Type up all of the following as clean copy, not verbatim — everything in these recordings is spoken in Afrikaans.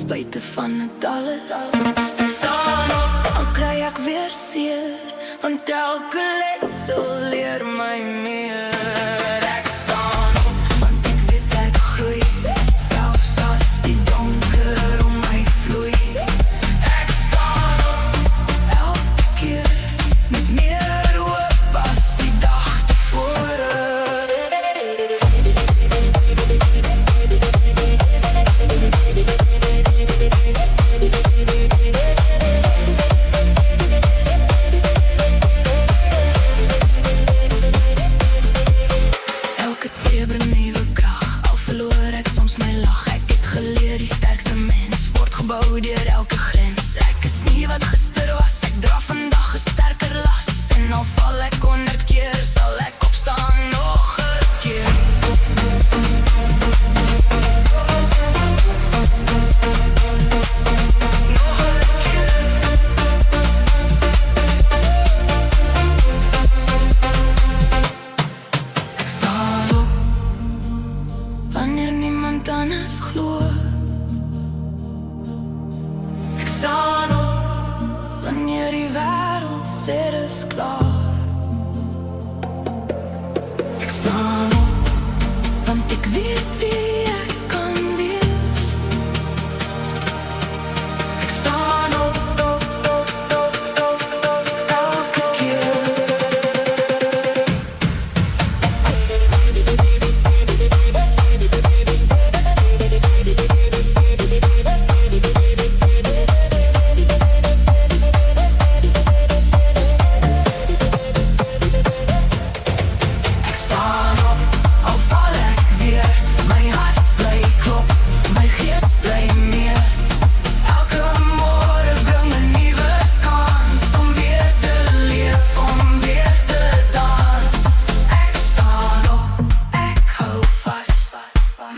spyte van het alles. Ek staan op, al kry ek weer seer, want elke letsel leer my meer. Ek staan op, want ek weet ek groei, selfs as die donker om my vloei. Ek staan op, elke keer, met meer hoop as die dag tevore. Elke keer bring nuwe krag, al verloor ek soms my lag. Ek het geleer die sterkste mens word gebou deur elke grens. Ek is nie wat gister was, ek dra vandag 'n sterker las. En al val ek 100 keer, sal ek opstaan nog 'n keer. Ek staan op, wanneer niemand anders glo. Ek staan op, wanneer die wêreld sê dis klaar. Ek staan op, want ek weet wie ek kan wees. Ek staan op, elke keer. Ek staan op, al val ek weer. My hart bly klop, my gees bly meer. Elke môre bring 'n nuwe kans om weer te leef, om weer te dans. Ek staan op, ek hou vas.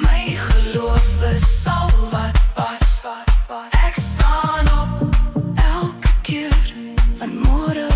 My geloof is al wat pas. Ek staan op, elke keer, van môre